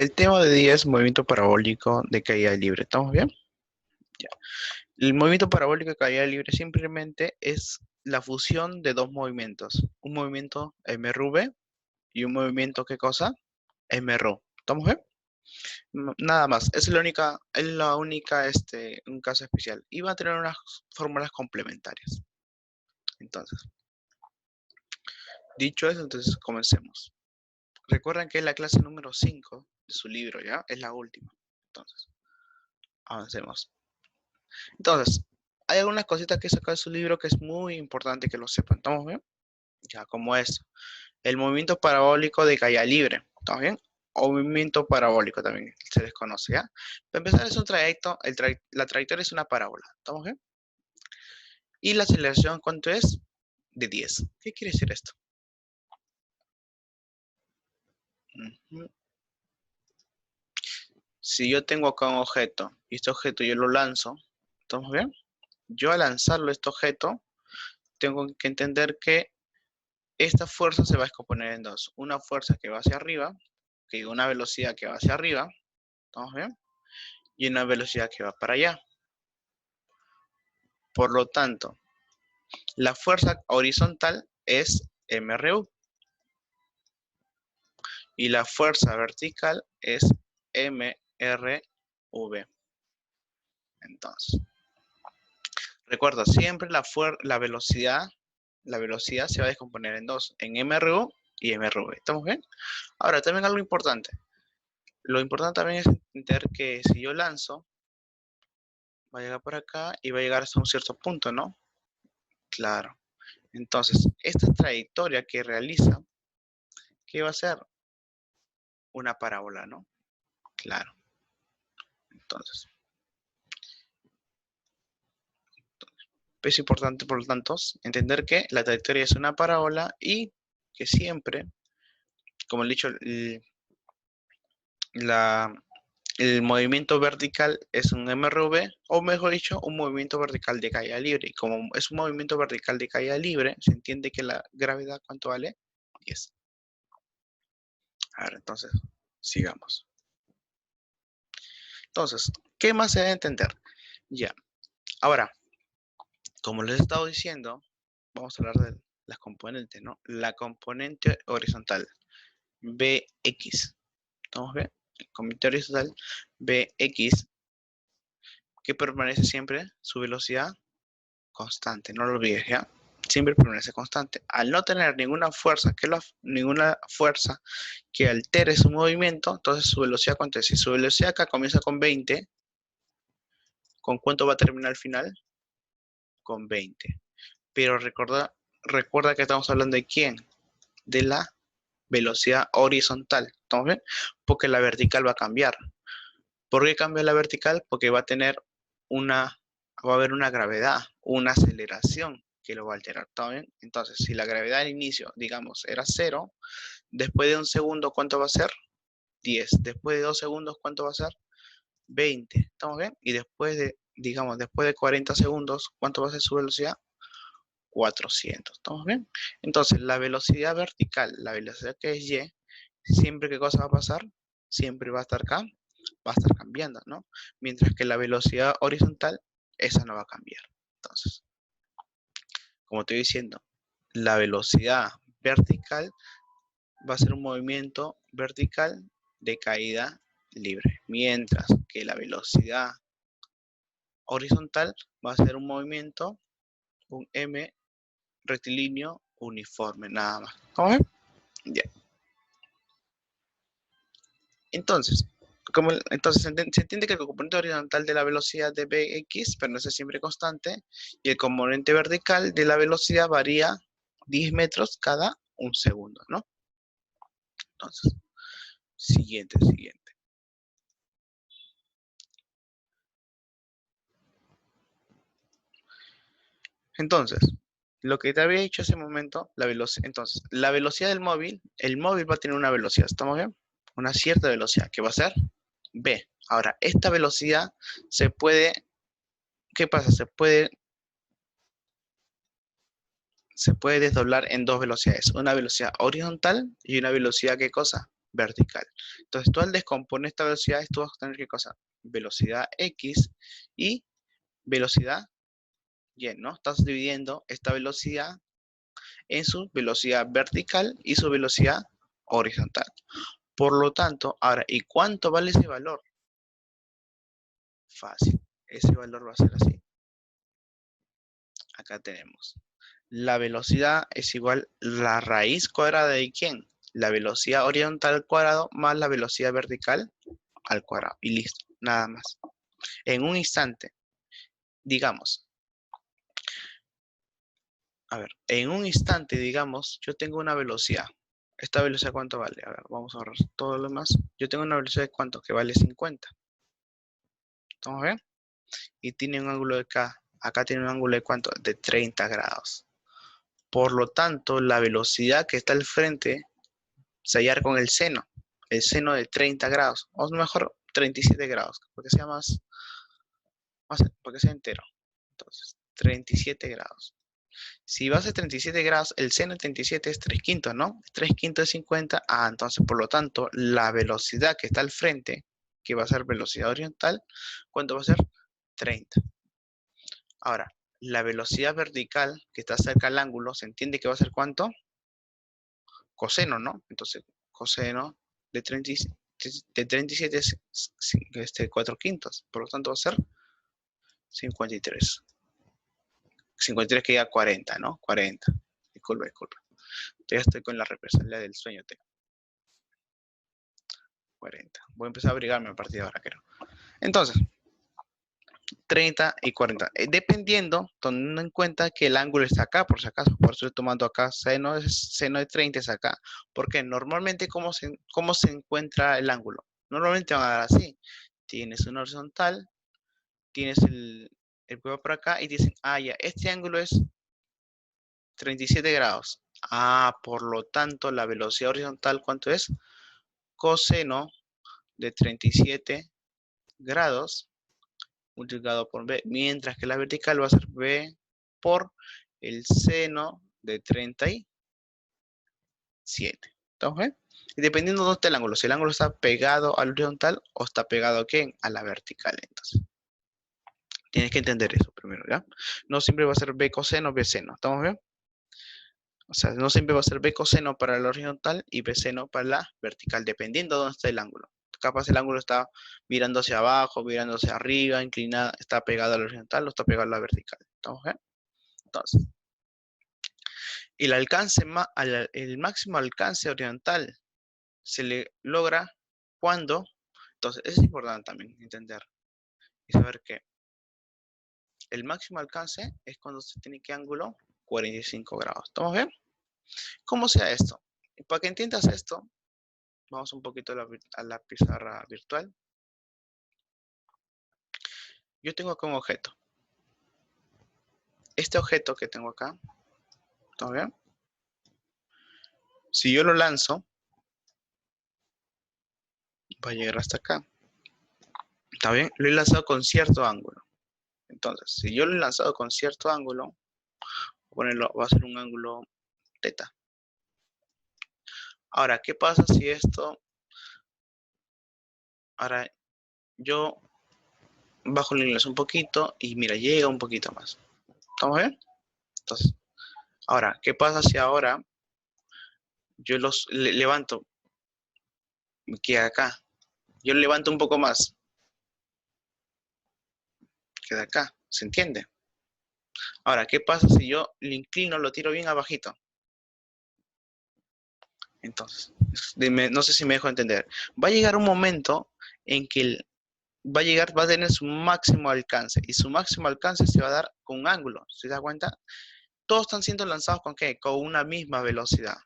El tema de día es movimiento parabólico de caída libre. ¿Estamos bien? Ya. El movimiento parabólico de caída libre simplemente es la fusión de dos movimientos. Un movimiento MRV y un movimiento, ¿qué cosa? MRO. ¿Estamos bien? Nada más. Es un caso especial. Y va a tener unas fórmulas complementarias. Entonces, dicho eso, entonces comencemos. Recuerden que es la clase número 5 de su libro, ¿ya? Es la última. Entonces, avancemos. Entonces, hay algunas cositas que saca de su libro que es muy importante que lo sepan. ¿Estamos bien? Ya, como es el movimiento parabólico de caída libre. ¿Estamos bien? O movimiento parabólico también se les conoce, ¿ya? Para empezar, es un trayecto, la trayectoria es una parábola. ¿Estamos bien? Y la aceleración, ¿cuánto es? De 10. ¿Qué quiere decir esto? Si yo tengo acá un objeto y este objeto yo lo lanzo, ¿estamos bien? Yo al lanzarlo este objeto, tengo que entender que esta fuerza se va a descomponer en dos. Una fuerza que va hacia arriba, que una velocidad que va hacia arriba, ¿estamos bien? Y una velocidad que va para allá. Por lo tanto, la fuerza horizontal es MRU y la fuerza vertical es MRV. Entonces, recuerda, siempre la velocidad se va a descomponer en dos, en MRU y MRV. ¿Estamos bien? Ahora, también algo importante. Lo importante también es entender que si yo lanzo, va a llegar por acá y va a llegar hasta un cierto punto, ¿no? Claro. Entonces, esta trayectoria que realiza, ¿qué va a ser? Una parábola, ¿no? Claro. Entonces, es importante, por lo tanto, entender que la trayectoria es una parábola y que siempre, como he dicho, la, el movimiento vertical es un MRV, o mejor dicho, un movimiento vertical de caída libre. Y como es un movimiento vertical de caída libre, se entiende que la gravedad, ¿cuánto vale? 10. A ver, entonces, sigamos. Entonces, ¿qué más se debe entender? Ya, ahora, como les he estado diciendo, vamos a hablar de las componentes, ¿no? La componente horizontal, Bx. ¿Estamos bien? El componente horizontal, Bx, que permanece siempre su velocidad constante, no lo olvides, ¿ya? Siempre permanece constante. Al no tener ninguna fuerza que altere su movimiento, entonces su velocidad, ¿cuánto es? Si su velocidad acá comienza con 20, ¿con cuánto va a terminar al final? Con 20. Pero recuerda que estamos hablando de quién, de la velocidad horizontal. ¿Estamos bien? Porque la vertical va a cambiar. ¿Por qué cambia la vertical? Porque va a haber una gravedad, una aceleración que lo va a alterar. ¿Está bien? Entonces, si la gravedad al inicio, digamos, era 0, después de un segundo, ¿cuánto va a ser? 10. Después de 2 segundos, ¿cuánto va a ser? 20. ¿Estamos bien? Y después de 40 segundos, ¿cuánto va a ser su velocidad? 400. ¿Estamos bien? Entonces, la velocidad vertical, la velocidad que es y, siempre ¿qué cosa va a pasar? Siempre va a estar acá, va a estar cambiando, ¿no? Mientras que la velocidad horizontal, esa no va a cambiar. Entonces, como estoy diciendo, la velocidad vertical va a ser un movimiento vertical de caída libre, mientras que la velocidad horizontal va a ser un movimiento, un M rectilíneo uniforme, nada más. ¿Cómo ven? Ya. Entonces, se entiende que el componente horizontal de la velocidad de Bx permanece siempre constante y el componente vertical de la velocidad varía 10 metros cada un segundo, ¿no? Entonces, siguiente. Entonces, lo que te había dicho hace un momento, entonces, la velocidad del móvil, el móvil va a tener una velocidad, ¿estamos bien? Una cierta velocidad, que va a ser v. Ahora, esta velocidad ¿qué pasa? Se puede desdoblar en dos velocidades, una velocidad horizontal y una velocidad, ¿qué cosa? vertical. Entonces, tú al descomponer esta velocidad, tú vas a tener ¿qué cosa? Velocidad X y velocidad Y, ¿no? Estás dividiendo esta velocidad en su velocidad vertical y su velocidad horizontal. Por lo tanto, ahora, ¿y cuánto vale ese valor? Fácil. Ese valor va a ser así. Acá tenemos. La velocidad es igual a la raíz cuadrada de ¿quién? La velocidad horizontal al cuadrado más la velocidad vertical al cuadrado. Y listo, nada más. En un instante, digamos, a ver, en un instante, digamos, yo tengo una velocidad. ¿Esta velocidad cuánto vale? A ver, vamos a ahorrar todo lo demás. Yo tengo una velocidad de cuánto, que vale 50. ¿Estamos bien? Y tiene un ángulo de acá tiene un ángulo de cuánto, de 30 grados. Por lo tanto, la velocidad que está al frente se hallar con el seno de 30 grados, o mejor 37 grados, porque sea porque sea entero. Entonces, 37 grados. Si va a ser 37 grados, el seno de 37 es 3 quintos, ¿no? 3 quintos de 50. Ah, entonces, por lo tanto, la velocidad que está al frente, que va a ser velocidad horizontal, ¿cuánto va a ser? 30. Ahora, la velocidad vertical que está cerca al ángulo, ¿se entiende que va a ser cuánto? Coseno, ¿no? Entonces, coseno de 37 es 4 quintos. Por lo tanto, va a ser 53. 53 que diga 40, ¿no? 40. Disculpa. Ya estoy con la represalia del sueño. 40. Voy a empezar a abrigarme a partir de ahora, creo. Entonces, 30 y 40. Dependiendo, teniendo en cuenta que el ángulo está acá, por si acaso. Por eso estoy tomando acá seno de 30 es acá. Porque normalmente, ¿cómo se encuentra el ángulo? Normalmente van a dar así. Tienes una horizontal, tienes el que va por acá y dicen, ah, ya, este ángulo es 37 grados. Ah, por lo tanto, la velocidad horizontal, ¿cuánto es? Coseno de 37 grados multiplicado por b, mientras que la vertical va a ser b por el seno de 37. ¿Estamos bien? Y dependiendo de dónde está el ángulo, si el ángulo está pegado al horizontal o está pegado ¿a quién? A la vertical. Entonces, tienes que entender eso primero, ¿ya? No siempre va a ser b coseno, b seno. ¿Estamos bien? O sea, no siempre va a ser b coseno para la horizontal y b seno para la vertical, dependiendo de dónde está el ángulo. Capaz el ángulo está mirando hacia abajo, mirando hacia arriba, inclinado, está pegado a la horizontal o está pegado a la vertical. ¿Estamos bien? Entonces, el alcance, el máximo alcance horizontal se le logra cuando, entonces, es importante también entender y saber que el máximo alcance es cuando se tiene que ángulo 45 grados. ¿Estamos bien? ¿Cómo sea esto? Y para que entiendas esto, vamos un poquito a la pizarra virtual. Yo tengo acá un objeto. Este objeto que tengo acá, ¿está bien? Si yo lo lanzo, va a llegar hasta acá. ¿Está bien? Lo he lanzado con cierto ángulo. Entonces, si yo lo he lanzado con cierto ángulo, va a ser un ángulo teta. Ahora, ¿qué pasa si esto... Ahora, yo bajo la inclinación un poquito y mira, llega un poquito más. ¿Estamos bien? Entonces, ahora, ¿qué pasa si ahora yo los levanto? Me queda acá. Yo lo levanto un poco más. Queda acá. ¿Se entiende? Ahora, ¿qué pasa si yo lo inclino, lo tiro bien abajito? Entonces, no sé si me dejo entender. Va a llegar un momento en que va a tener su máximo alcance. Y su máximo alcance se va a dar con un ángulo. ¿Se da cuenta? Todos están siendo lanzados ¿con qué? Con una misma velocidad.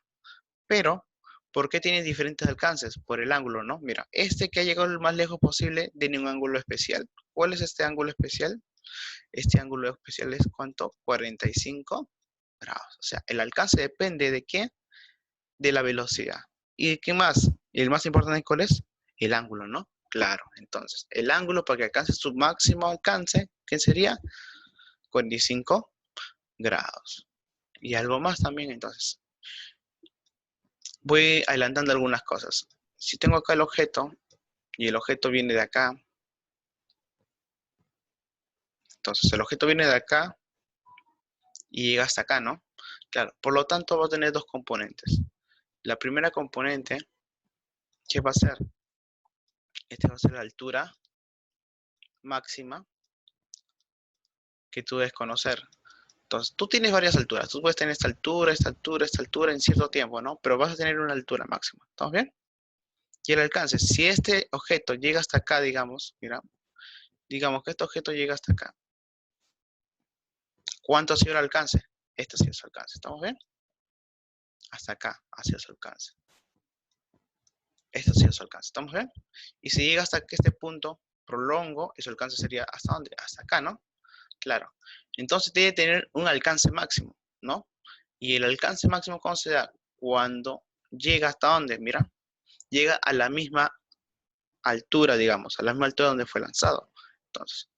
Pero, ¿por qué tiene diferentes alcances? Por el ángulo, ¿no? Mira, este que ha llegado lo más lejos posible tiene un ángulo especial. ¿Cuál es este ángulo especial? Este ángulo especial es ¿cuánto? 45 grados. O sea, el alcance depende de qué? De la velocidad. ¿Y qué más? ¿Y el más importante cuál es? El ángulo, ¿no? Claro, entonces, el ángulo para que alcance su máximo alcance, ¿qué sería? 45 grados. Y algo más también, entonces. Voy adelantando algunas cosas. si tengo acá el objeto y el objeto viene de acá, entonces el objeto viene de acá y llega hasta acá, ¿no? Claro, por lo tanto va a tener dos componentes. La primera componente, ¿qué va a ser? Este va a ser la altura máxima que tú debes conocer. Entonces, tú tienes varias alturas. Tú puedes tener esta altura, esta altura, esta altura en cierto tiempo, ¿no? Pero vas a tener una altura máxima. ¿Estamos bien? Y el alcance. Si este objeto llega hasta acá, digamos, mira, digamos que este objeto llega hasta acá. ¿Cuánto ha sido el alcance? Este ha sido su alcance. ¿Estamos bien? Hasta acá ha sido su alcance. Este ha sido su alcance. ¿Estamos bien? Y si llega hasta este punto, prolongo, y su alcance sería ¿hasta dónde? Hasta acá, ¿no? Claro. Entonces debe tener un alcance máximo, ¿no? Y el alcance máximo, ¿cómo se da? Cuando llega hasta dónde, mira, llega a la misma altura, digamos, a la misma altura donde fue lanzado. Entonces,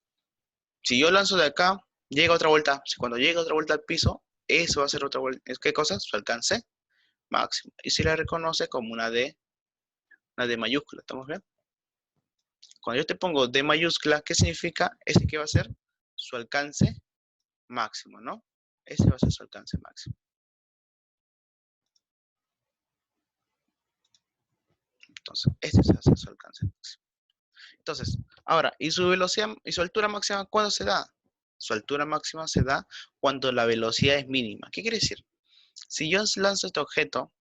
si yo lanzo de acá, llega otra vuelta. Si cuando llega otra vuelta al piso, eso va a ser otra vuelta. ¿Qué cosa? Su alcance máximo. Y se la reconoce como una D mayúscula. ¿Estamos bien? Cuando yo te pongo D mayúscula, ¿qué significa? Ese que va a ser su alcance máximo, ¿no? Ese va a ser su alcance máximo. Entonces, este va a ser su alcance máximo. Entonces, ahora, ¿y su velocidad y su altura máxima cuándo se da? Su altura máxima se da cuando la velocidad es mínima. ¿Qué quiere decir? Si yo lanzo este objeto,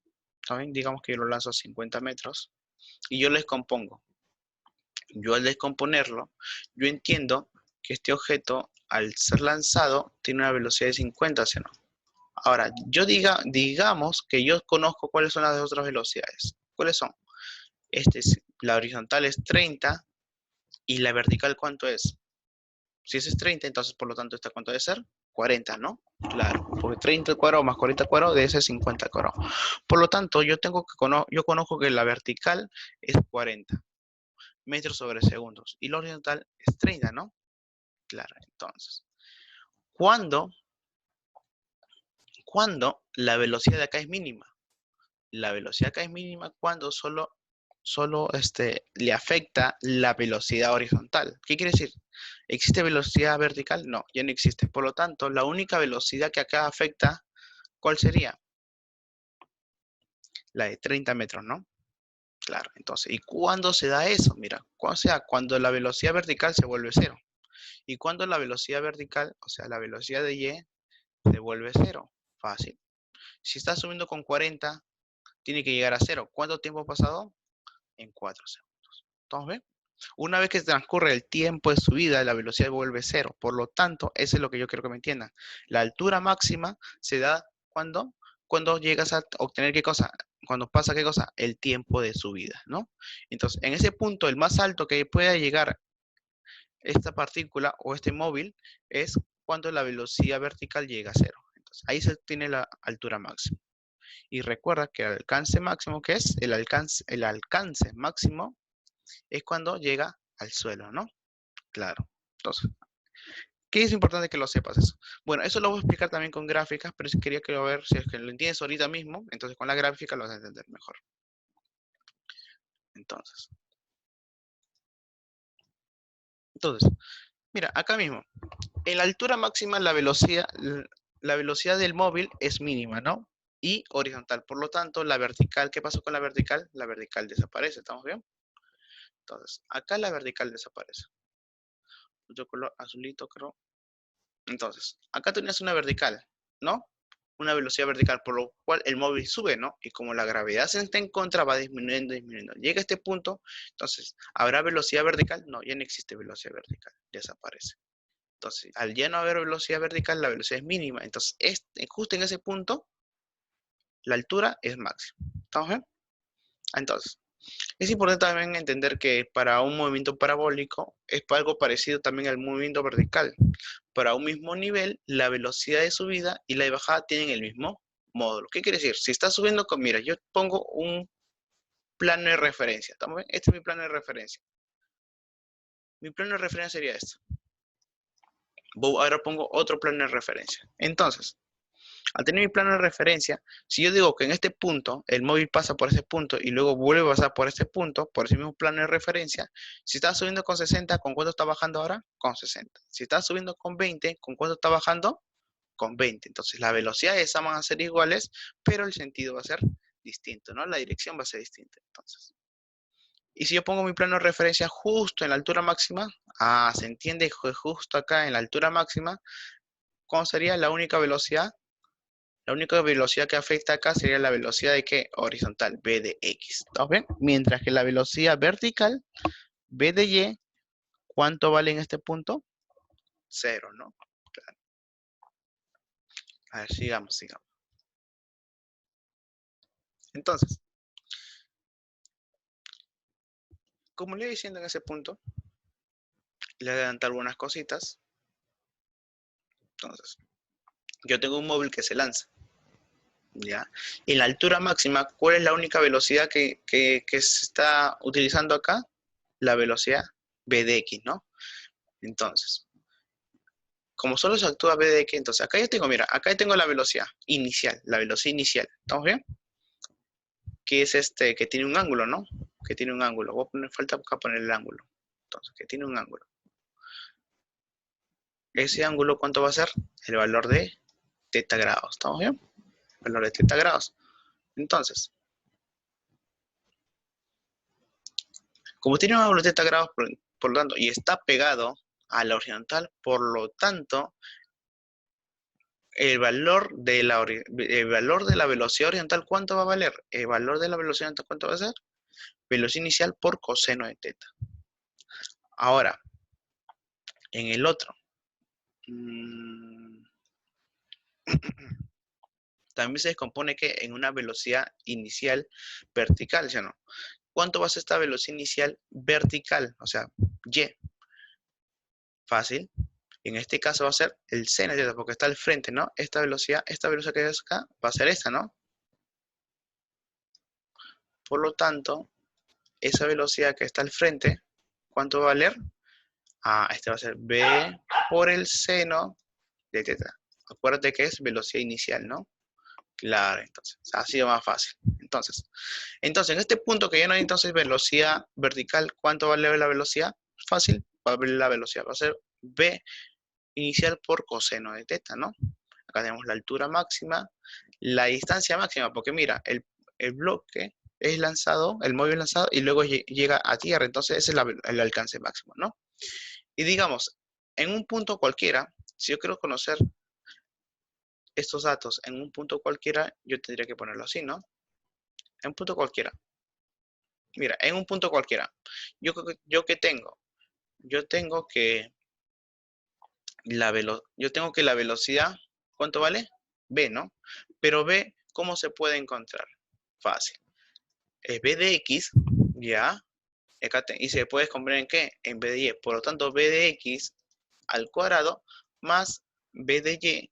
¿saben? Digamos que yo lo lanzo a 50 metros y yo lo descompongo. Yo al descomponerlo, yo entiendo que este objeto, al ser lanzado, tiene una velocidad de 50, ¿sí o no? Ahora, digamos que yo conozco cuáles son las otras velocidades. ¿Cuáles son? La horizontal es 30 y la vertical, ¿cuánto es? Si ese es 30, entonces por lo tanto, ¿esta cuánto debe ser? 40, ¿no? Claro, porque 30 al cuadrado más 40 al cuadrado debe ser 50 al cuadrado. Por lo tanto, yo conozco que la vertical es 40 metros sobre segundos y la horizontal es 30, ¿no? Claro, entonces, ¿cuándo la velocidad de acá es mínima? La velocidad acá es mínima cuando solo le afecta la velocidad horizontal. ¿Qué quiere decir? ¿Existe velocidad vertical? No, ya no existe. Por lo tanto, la única velocidad que acá afecta, ¿cuál sería? La de 30 metros, ¿no? Claro, entonces, ¿y cuándo se da eso? Mira, cuando la velocidad vertical se vuelve cero. ¿Y cuando la velocidad vertical, o sea, la velocidad de y, se vuelve cero? Fácil. Si está subiendo con 40, tiene que llegar a cero. ¿Cuánto tiempo ha pasado? En 4 segundos. ¿Estamos bien? Una vez que transcurre el tiempo de subida, la velocidad vuelve cero. Por lo tanto, eso es lo que yo quiero que me entiendan. La altura máxima se da cuando llegas a obtener qué cosa, cuando pasa qué cosa, el tiempo de subida, ¿no? Entonces, en ese punto, el más alto que pueda llegar esta partícula o este móvil es cuando la velocidad vertical llega a cero. Entonces, ahí se tiene la altura máxima. Y recuerda que el alcance máximo, ¿qué es? El alcance máximo es cuando llega al suelo, ¿no? Claro. Entonces, ¿qué es importante que lo sepas eso? Bueno, eso lo voy a explicar también con gráficas, pero si quería que lo ver, si es que lo entiendes ahorita mismo, entonces con la gráfica lo vas a entender mejor. Entonces, mira, acá mismo, en la altura máxima la velocidad del móvil es mínima, ¿no? Y horizontal. Por lo tanto, la vertical, ¿qué pasó con la vertical? La vertical desaparece, ¿estamos bien? Entonces, acá la vertical desaparece. Otro color azulito, creo. Entonces, acá tenías una vertical, ¿no? Una velocidad vertical, por lo cual el móvil sube, ¿no? Y como la gravedad se está en contra, va disminuyendo, disminuyendo. Llega a este punto, entonces, ¿habrá velocidad vertical? No, ya no existe velocidad vertical, desaparece. Entonces, al ya no haber velocidad vertical, la velocidad es mínima. Entonces, justo en ese punto, la altura es máxima. ¿Estamos bien? Entonces, es importante también entender que para un movimiento parabólico es algo parecido también al movimiento vertical. Para un mismo nivel, la velocidad de subida y la de bajada tienen el mismo módulo. ¿Qué quiere decir? Si está subiendo mira, yo pongo un plano de referencia. ¿Estamos bien? Este es mi plano de referencia. Mi plano de referencia sería esto. Ahora pongo otro plano de referencia. Entonces, Al tener mi plano de referencia, si yo digo que en este punto el móvil pasa por ese punto y luego vuelve a pasar por este punto, por ese mismo plano de referencia, si está subiendo con 60, ¿con cuánto está bajando ahora? Con 60. Si está subiendo con 20, ¿con cuánto está bajando? Con 20. Entonces, las velocidades esas van a ser iguales, pero el sentido va a ser distinto, ¿no? La dirección va a ser distinta. Entonces, y si yo pongo mi plano de referencia justo en la altura máxima, se entiende que justo acá en la altura máxima, ¿cómo sería la única velocidad? La única velocidad que afecta acá sería la velocidad de ¿qué? Horizontal, v de x. ¿Estamos bien? Mientras que la velocidad vertical, v de y, ¿cuánto vale en este punto? 0, ¿no? Claro. A ver, sigamos. Entonces, como le iba diciendo en ese punto, le voy a adelantar algunas cositas. Entonces, yo tengo un móvil que se lanza, ¿ya? En la altura máxima, ¿cuál es la única velocidad que se está utilizando acá? La velocidad v de x, ¿no? Entonces, como solo se actúa v de x, entonces acá yo tengo, mira, acá yo tengo la velocidad inicial, ¿estamos bien? Que es que tiene un ángulo, ¿no? Que tiene un ángulo, falta acá poner el ángulo, entonces, que tiene un ángulo. Ese ángulo, ¿cuánto va a ser? El valor de teta grados, ¿estamos bien? El valor de teta grados. Entonces, como tiene un ángulo de teta grados, por lo tanto, y está pegado a la horizontal, por lo tanto, el valor de la velocidad horizontal, ¿cuánto va a valer? El valor de la velocidad horizontal, ¿cuánto va a ser? Velocidad inicial por coseno de teta. Ahora, en el otro, también se descompone que en una velocidad inicial vertical, ¿sí o no? ¿Cuánto va a ser esta velocidad inicial vertical? O sea, y. Fácil. En este caso va a ser el seno de teta, porque está al frente, ¿no? Esta velocidad que ves acá va a ser esta, ¿no? Por lo tanto, esa velocidad que está al frente, ¿cuánto va a valer? Este va a ser b por el seno de teta. Acuérdate que es velocidad inicial, ¿no? Claro, entonces, ha sido más fácil. Entonces, en este punto que ya no hay entonces velocidad vertical, ¿cuánto vale la velocidad? Fácil, va a valer la velocidad, va a ser b inicial por coseno de teta, ¿no? Acá tenemos la altura máxima, la distancia máxima, porque mira, el bloque es lanzado, el móvil lanzado, y luego llega a tierra, entonces ese es el alcance máximo, ¿no? Y digamos, en un punto cualquiera, si yo quiero conocer estos datos en un punto cualquiera, yo tendría que ponerlo así, ¿no? En un punto cualquiera. Mira, en un punto cualquiera. ¿Yo qué tengo? Yo tengo que la velocidad, ¿cuánto vale? B, ¿no? Pero B, ¿cómo se puede encontrar? Fácil. Es B de X, ¿ya? Y se puede comprender en qué? En B de Y. Por lo tanto, B de X al cuadrado más B de Y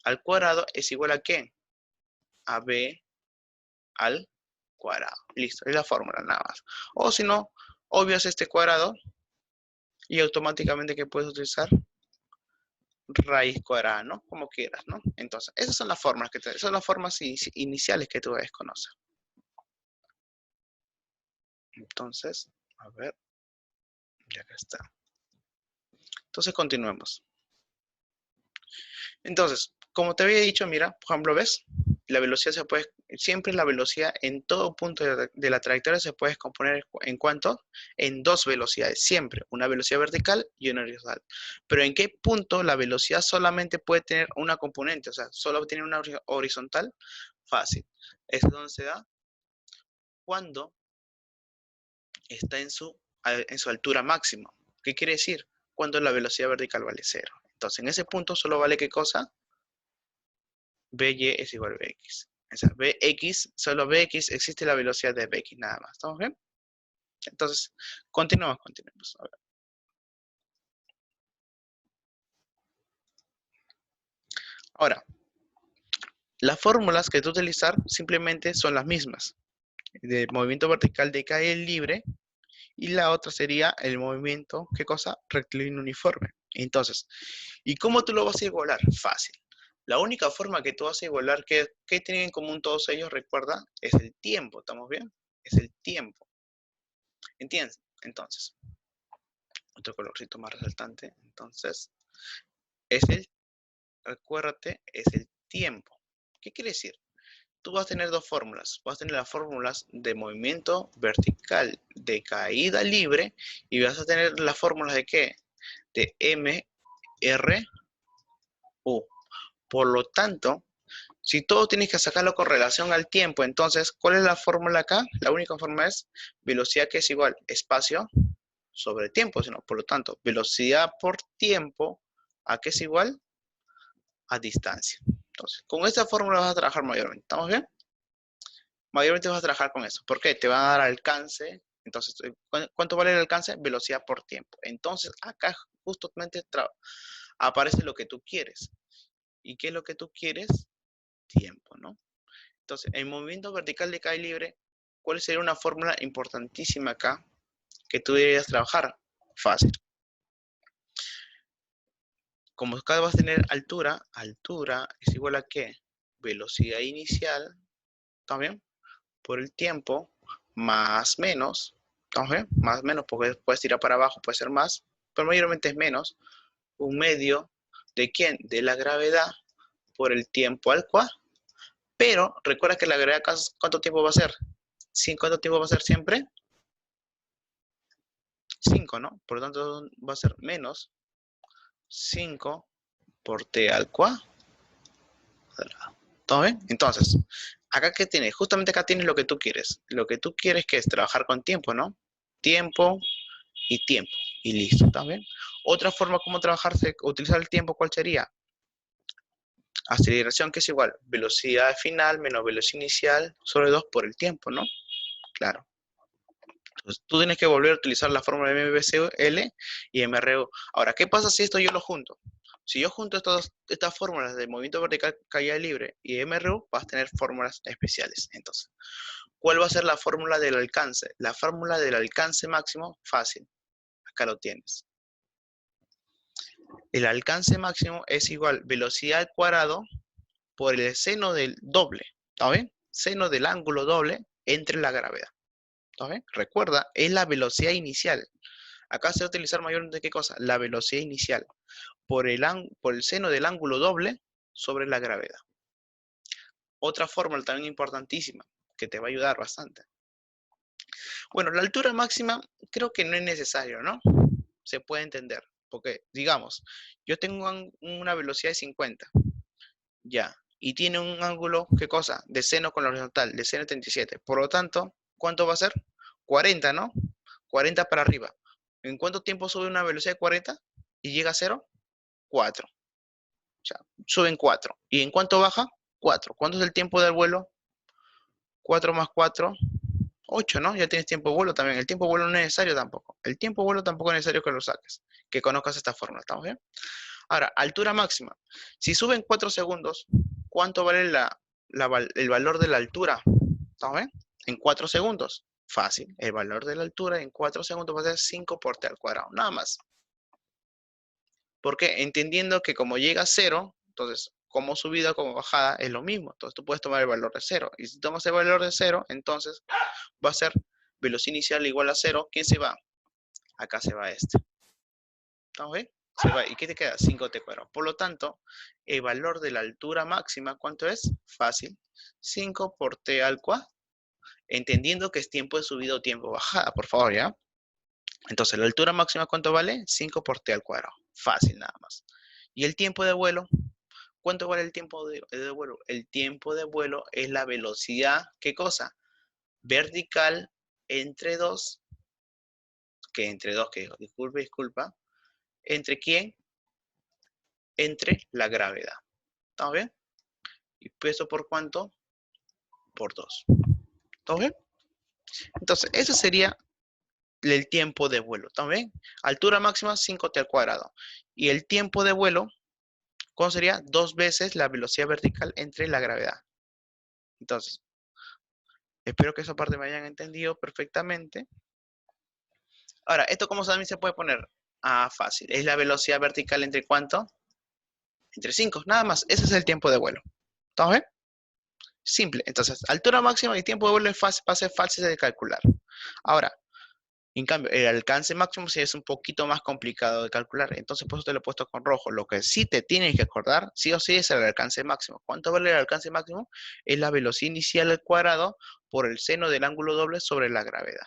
al cuadrado es igual a ¿qué? A B al cuadrado. Listo, es la fórmula nada más. O si no, obvias este cuadrado y automáticamente que puedes utilizar raíz cuadrada, ¿no? Como quieras, ¿no? Entonces, esas son las formas son las formas iniciales que tú debes conocer. Entonces, a ver, ya que está. Entonces, continuemos. Entonces, como te había dicho, mira, por ejemplo, ¿ves? La velocidad siempre la velocidad en todo punto de la trayectoria se puede componer ¿en cuánto? En dos velocidades, siempre, una velocidad vertical y una horizontal. Pero ¿en qué punto la velocidad solamente puede tener una componente? O sea, solo tiene una horizontal. Fácil. Es donde se da cuando está en su altura máxima. ¿Qué quiere decir? Cuando la velocidad vertical vale 0. Entonces, en ese punto solo vale ¿qué cosa? By es igual a Bx. O sea, Bx, solo Bx existe la velocidad de Bx, nada más. ¿Estamos bien? Entonces, continuamos. A ver. Ahora, las fórmulas que tú utilizar simplemente son las mismas. El movimiento vertical de cae libre y la otra sería el movimiento, ¿qué cosa? Rectilíneo uniforme. Entonces, ¿y cómo tú lo vas a igualar? Fácil. La única forma que tú vas a igualar, ¿qué tienen en común todos ellos? Recuerda, es el tiempo, ¿estamos bien? Es el tiempo. ¿Entiendes? Entonces, otro colorcito más resaltante. Entonces, es el, recuérdate, es el tiempo. ¿Qué quiere decir? Tú vas a tener dos fórmulas. Vas a tener las fórmulas de movimiento vertical de caída libre y vas a tener las fórmulas de ¿qué? De M, R, U. Por lo tanto, si todo tienes que sacarlo con relación al tiempo, entonces, ¿cuál es la fórmula acá? La única fórmula es velocidad que es igual espacio sobre tiempo, sino, por lo tanto, velocidad por tiempo, ¿a qué es igual? A distancia. Entonces, con esta fórmula vas a trabajar mayormente. ¿Estamos bien? Mayormente vas a trabajar con eso. ¿Por qué? Te va a dar alcance. Entonces, ¿cuánto vale el alcance? Velocidad por tiempo. Entonces, acá justamente aparece lo que tú quieres. ¿Y qué es lo que tú quieres? Tiempo, ¿no? Entonces, en movimiento vertical de caída libre, ¿cuál sería una fórmula importantísima acá que tú deberías trabajar? Fácil. Como acá vas a tener altura, altura es igual a ¿qué? Velocidad inicial, ¿está bien? Por el tiempo, más menos, ¿estamos bien? Más menos, porque puedes tirar para abajo, puede ser más, pero mayormente es menos. Un medio, ¿de quién? De la gravedad por el tiempo al cuadrado. Pero recuerda que la gravedad, ¿cuánto tiempo va a ser? ¿Cuánto tiempo va a ser siempre? 5, ¿no? Por lo tanto, va a ser menos 5 por t al cuadrado. ¿Todo bien? Entonces, acá ¿qué tienes? Justamente acá tienes lo que tú quieres. Lo que tú quieres que es trabajar con tiempo, ¿no? Tiempo y tiempo. Y listo, ¿está bien? Otra forma como trabajarse, utilizar el tiempo, ¿cuál sería? Aceleración, que es igual, velocidad final menos velocidad inicial sobre 2 por el tiempo, ¿no? Claro. Entonces, tú tienes que volver a utilizar la fórmula de MVCL y MRU. Ahora, ¿qué pasa si esto yo lo junto? Si yo junto estas fórmulas de movimiento vertical, caída libre y MRU, vas a tener fórmulas especiales. Entonces, ¿cuál va a ser la fórmula del alcance? La fórmula del alcance máximo, fácil. Acá lo tienes. El alcance máximo es igual velocidad al cuadrado por el seno del doble. ¿Está bien? Seno del ángulo doble entre la gravedad. ¿Está bien? Recuerda, es la velocidad inicial. Acá se va a utilizar mayormente ¿qué cosa? La velocidad inicial por el seno del ángulo doble sobre la gravedad. Otra fórmula también importantísima que te va a ayudar bastante. Bueno, la altura máxima creo que no es necesario, ¿no? Se puede entender. Porque, digamos, yo tengo una velocidad de 50, ya, y tiene un ángulo, ¿qué cosa? De seno con la horizontal, de seno 37. Por lo tanto, ¿cuánto va a ser? 40, ¿no? 40 para arriba. ¿En cuánto tiempo sube una velocidad de 40 y llega a 0? 4. O sea, suben 4. ¿Y en cuánto baja? 4. ¿Cuánto es el tiempo del vuelo? 4 más 4, 8, ¿no? Ya tienes tiempo de vuelo también. El tiempo de vuelo no es necesario tampoco. El tiempo de vuelo tampoco es necesario que lo saques, que conozcas esta fórmula, ¿estamos bien? Ahora, altura máxima. Si suben 4 segundos, ¿cuánto vale el valor de la altura? ¿Estamos bien? En 4 segundos. Fácil. El valor de la altura en 4 segundos va a ser 5 por t al cuadrado. Nada más. ¿Por qué? Entendiendo que como llega a 0, entonces como subida como bajada es lo mismo. Entonces tú puedes tomar el valor de 0. Y si tomas el valor de 0, entonces va a ser velocidad inicial igual a 0. ¿Quién se va? Acá se va este. ¿Estamos bien? Se va. ¿Y qué te queda? 5t cuadrado. Por lo tanto, el valor de la altura máxima, ¿cuánto es? Fácil. 5 por t al cuadrado. Entendiendo que es tiempo de subida o tiempo de bajada, por favor, ¿ya? Entonces, la altura máxima, ¿cuánto vale? 5 por t al cuadrado. Fácil nada más. ¿Y el tiempo de vuelo? ¿Cuánto vale el tiempo de vuelo? El tiempo de vuelo es la velocidad, ¿qué cosa? Vertical entre dos, que disculpa, ¿entre quién? Entre la gravedad. ¿Estamos bien? ¿Y peso por cuánto? Por 2. ¿Estamos bien? Entonces, eso sería el tiempo de vuelo. ¿Estamos bien? Altura máxima, 5t al cuadrado. Y el tiempo de vuelo, ¿cuánto sería? 2 veces la velocidad vertical entre la gravedad. Entonces, espero que esa parte me hayan entendido perfectamente. Ahora, ¿esto cómo también se puede poner? Ah, fácil. Es la velocidad vertical entre ¿cuánto? Entre 5, nada más. Ese es el tiempo de vuelo. ¿Estamos bien? Simple. Entonces, altura máxima y tiempo de vuelo es fácil, va a ser fácil de calcular. Ahora, en cambio, el alcance máximo sí es un poquito más complicado de calcular. Entonces, por eso te lo he puesto con rojo. Lo que sí te tienes que acordar, sí o sí, es el alcance máximo. ¿Cuánto vale el alcance máximo? Es la velocidad inicial al cuadrado por el seno del ángulo doble sobre la gravedad.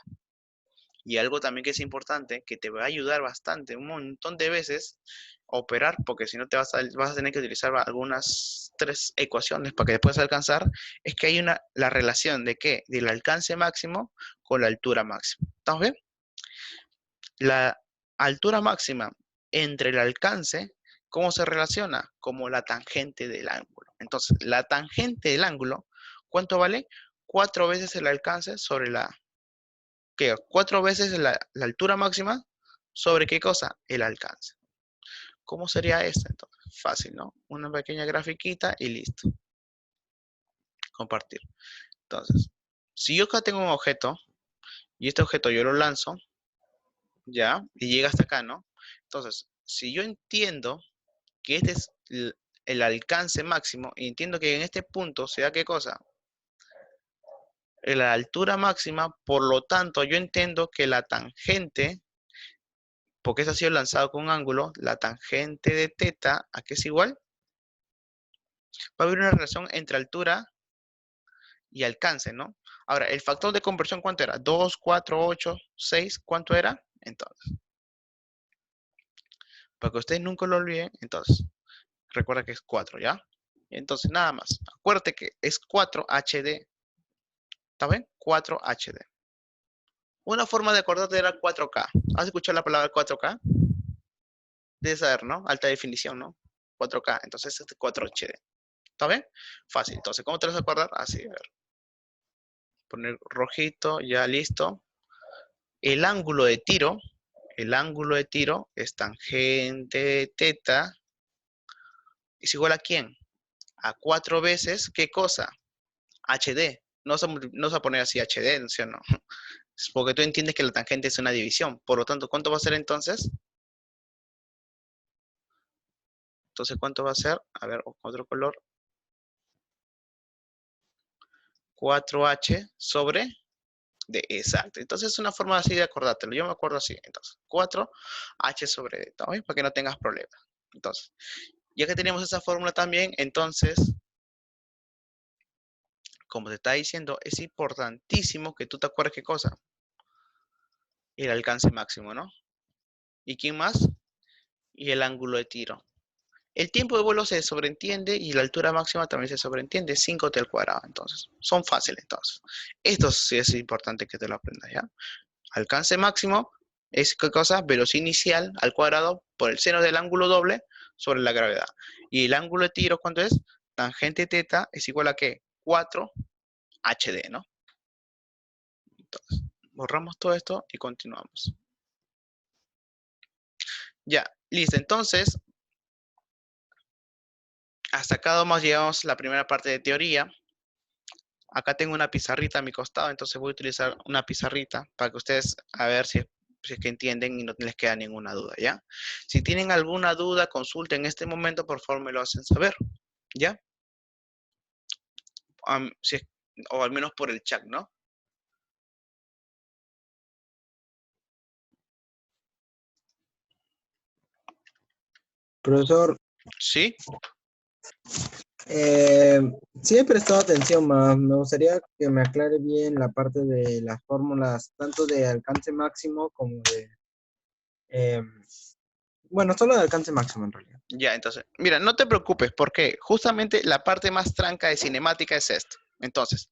Y algo también que es importante, que te va a ayudar bastante, un montón de veces, a operar, porque si no te vas a tener que utilizar algunas 3 ecuaciones para que después alcanzar, es que hay la relación de qué, del alcance máximo con la altura máxima. ¿Estamos bien? La altura máxima entre el alcance, ¿cómo se relaciona? Como la tangente del ángulo. Entonces, la tangente del ángulo, ¿cuánto vale? 4 veces el alcance sobre ¿qué? 4 veces la altura máxima sobre ¿qué cosa? El alcance. ¿Cómo sería esto? Entonces, fácil, ¿no? Una pequeña grafiquita y listo. Compartir. Entonces, si yo acá tengo un objeto y este objeto yo lo lanzo, ¿ya? Y llega hasta acá, ¿no? Entonces, si yo entiendo que este es el alcance máximo y entiendo que en este punto se da ¿qué cosa? La altura máxima, por lo tanto, yo entiendo que la tangente, porque eso ha sido lanzado con un ángulo, la tangente de teta, ¿a qué es igual? Va a haber una relación entre altura y alcance, ¿no? Ahora, el factor de conversión, ¿cuánto era? 2, 4, 8, 6, ¿cuánto era? Entonces, para que ustedes nunca lo olviden, entonces, recuerda que es 4, ¿ya? Entonces, nada más. Acuérdate que es 4 HD. ¿Está bien? 4 HD. Una forma de acordarte era 4K. ¿Has escuchado la palabra 4K? Debes saber, ¿no? Alta definición, ¿no? 4K. Entonces, este es 4 HD. ¿Está bien? Fácil. Entonces, ¿cómo te vas a acordar? Así, a ver. Poner rojito, ya listo. El ángulo de tiro es tangente teta. ¿Es igual a quién? A 4 veces, ¿qué cosa? HD. No vas a poner así HD, ¿no? ¿Sí o no? Es porque tú entiendes que la tangente es una división. Por lo tanto, ¿cuánto va a ser entonces? Entonces, ¿cuánto va a ser? A ver, otro color. 4H sobre D. Exacto. Entonces, es una forma así de acordártelo. Yo me acuerdo así. Entonces, 4H sobre D. ¿Está bien? Para que no tengas problemas. Entonces, ya que tenemos esa fórmula también, entonces, como te está diciendo, es importantísimo que tú te acuerdes qué cosa. El alcance máximo, ¿no? ¿Y quién más? Y el ángulo de tiro. El tiempo de vuelo se sobreentiende y la altura máxima también se sobreentiende, 5t al cuadrado. Entonces, son fáciles entonces. Esto sí es importante que te lo aprendas, ¿ya? Alcance máximo es, ¿qué cosa? Velocidad inicial al cuadrado por el seno del ángulo doble sobre la gravedad. Y el ángulo de tiro, ¿cuánto es? Tangente teta es igual a ¿qué? 4 HD, ¿no? Entonces, borramos todo esto y continuamos. Ya, listo. Entonces, hasta acá vamos, llegamos la primera parte de teoría. Acá tengo una pizarrita a mi costado, entonces voy a utilizar una pizarrita para que ustedes a ver si es que entienden y no les queda ninguna duda, ¿ya? Si tienen alguna duda, consulten en este momento, por favor me lo hacen saber, ¿ya? O al menos por el chat, ¿no? Profesor, ¿Sí? eh, sí he prestado atención, más me gustaría que me aclare bien la parte de las fórmulas, tanto de alcance máximo como de, eh, bueno, solo de alcance máximo en realidad. Ya, entonces, mira, no te preocupes, porque justamente la parte más tranca de cinemática es esto. Entonces,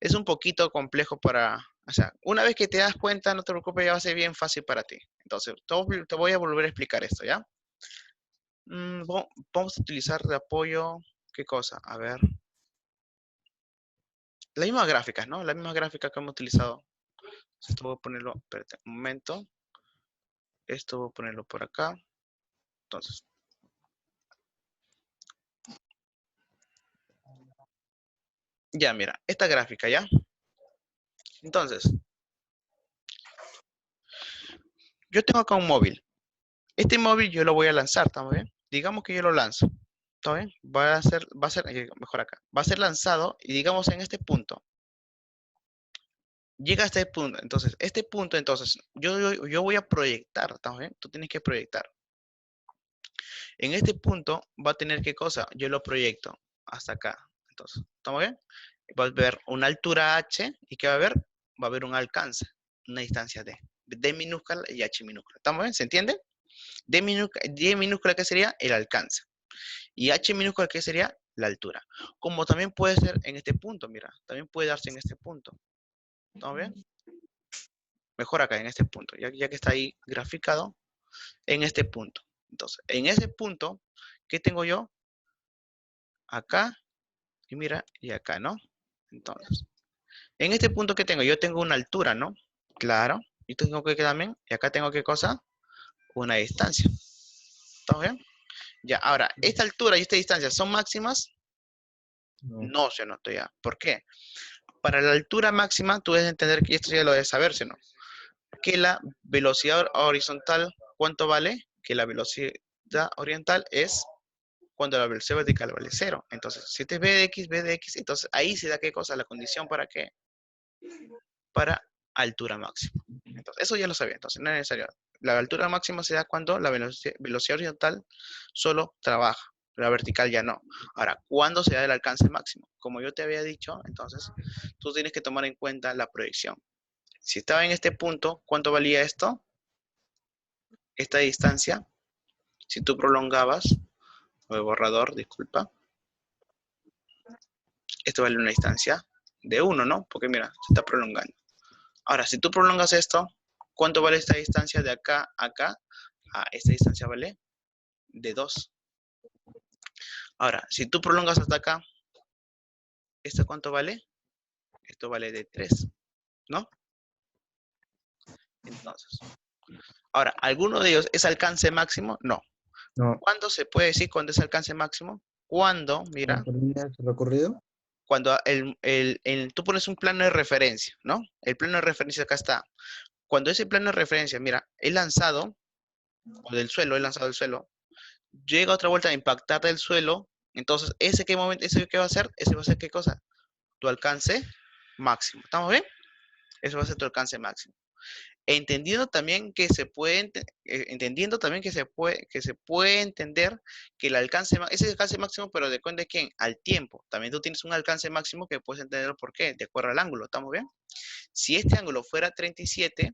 es un poquito complejo o sea, una vez que te das cuenta, no te preocupes, ya va a ser bien fácil para ti. Entonces, te voy a volver a explicar esto, ¿ya? Vamos a utilizar de apoyo, ¿qué cosa? A ver, las mismas gráficas, ¿no? Las mismas gráficas que hemos utilizado. Esto voy a ponerlo, espérate, un momento. Esto voy a ponerlo por acá. Entonces, ya, mira, esta gráfica, ¿ya? Entonces, yo tengo acá un móvil. Este móvil yo lo voy a lanzar, ¿estamos bien? Digamos que yo lo lanzo. ¿Todo bien? Va a ser, mejor acá. Va a ser lanzado y digamos en este punto. Llega a este punto. Entonces, yo voy a proyectar, ¿estamos bien? Tú tienes que proyectar. En este punto va a tener ¿qué cosa? Yo lo proyecto hasta acá. Entonces, ¿estamos bien? Va a haber una altura h y ¿qué va a haber? Va a haber un alcance, una distancia d. D minúscula y h minúscula. ¿Estamos bien? ¿Se entiende? D minúscula, ¿qué sería? El alcance. Y h minúscula, ¿qué sería? La altura. Como también puede ser en este punto, mira. También puede darse en este punto. ¿Estamos bien? Mejor acá, en este punto. Ya que está ahí graficado, en este punto. Entonces, en ese punto, ¿qué tengo yo? Acá, y mira, y acá, ¿no? Entonces, en este punto que tengo, yo tengo una altura, ¿no? Claro. Y tengo que también, y acá tengo qué cosa? Una distancia. ¿Estamos bien? Ya, ahora, esta altura y esta distancia son máximas. No. No, se notó ya. ¿Por qué? Para la altura máxima, tú debes entender que esto ya lo debes saber, ¿no? Que la velocidad horizontal, ¿cuánto vale? Que la velocidad oriental es cuando la velocidad vertical vale 0. Entonces, si este es b de x, entonces ahí se da qué cosa, la condición para qué, para altura máxima. Entonces, eso ya lo sabía, entonces no es necesario. La altura máxima se da cuando la velocidad horizontal solo trabaja, la vertical ya no. Ahora, ¿cuándo se da el alcance máximo? Como yo te había dicho, entonces, tú tienes que tomar en cuenta la proyección. Si estaba en este punto, ¿cuánto valía esto? Esta distancia, si tú prolongabas, o el borrador, disculpa, esto vale una distancia de 1, ¿no? Porque mira, se está prolongando. Ahora, si tú prolongas esto, ¿cuánto vale esta distancia de acá a acá? Esta distancia vale de 2. Ahora, si tú prolongas hasta acá, ¿esto cuánto vale? Esto vale de 3, ¿no? Entonces, ahora, ¿alguno de ellos es alcance máximo? No. No. ¿Cuándo se puede decir cuándo es alcance máximo? Cuando, mira, ¿Recorrido? cuando tú pones un plano de referencia, ¿no? El plano de referencia acá está. Cuando ese plano de referencia, mira, es lanzado, o del suelo, es lanzado del suelo, llega otra vuelta a impactar del suelo, entonces, ¿ese qué momento, ese qué va a hacer? Ese va a ser ¿qué cosa? Tu alcance máximo. ¿Estamos bien? Eso va a ser tu alcance máximo. Entendiendo también que se puede, entender que el alcance, ese alcance máximo, pero depende de quién, al tiempo. También tú tienes un alcance máximo que puedes entender por qué, de acuerdo al ángulo, ¿estamos bien? Si este ángulo fuera 37,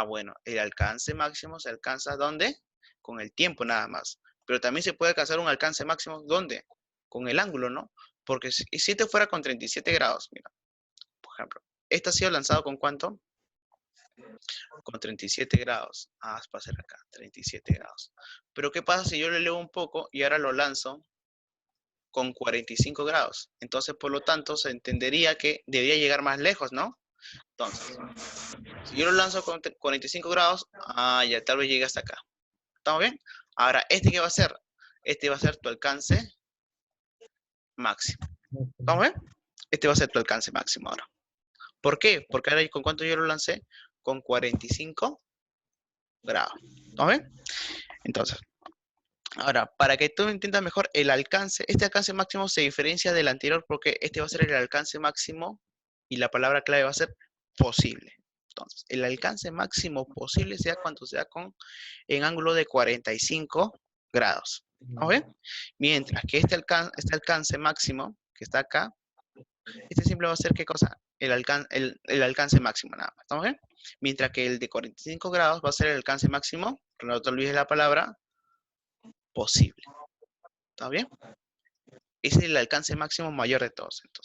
bueno, el alcance máximo se alcanza ¿dónde? Con el tiempo nada más. Pero también se puede alcanzar un alcance máximo ¿dónde? Con el ángulo, ¿no? Porque si este fuera con 37 grados, mira, por ejemplo, este ha sido lanzado con ¿cuánto? Con 37 grados. Va a ser acá, 37 grados. Pero ¿qué pasa si yo le elevo un poco y ahora lo lanzo con 45 grados? Entonces, por lo tanto, se entendería que debería llegar más lejos, ¿no? Entonces, si yo lo lanzo con 45 grados, ya tal vez llegue hasta acá. ¿Estamos bien? Ahora, ¿este qué va a ser? Este va a ser tu alcance máximo. ¿Estamos bien? Este va a ser tu alcance máximo ahora. ¿Por qué? Porque ahora, ¿con cuánto yo lo lancé? Con 45 grados. ¿Estamos bien? Entonces, ahora, para que tú entiendas mejor el alcance, este alcance máximo se diferencia del anterior porque este va a ser el alcance máximo y la palabra clave va a ser posible. Entonces, el alcance máximo posible sea cuando sea en ángulo de 45 grados. ¿Vamos bien? Mientras que este alcance máximo que está acá, este siempre va a ser ¿qué cosa? El alcance máximo nada más. ¿Estamos bien? Mientras que el de 45 grados va a ser el alcance máximo, no te olvides la palabra, posible. ¿Está bien? Ese es el alcance máximo mayor de todos. Entonces,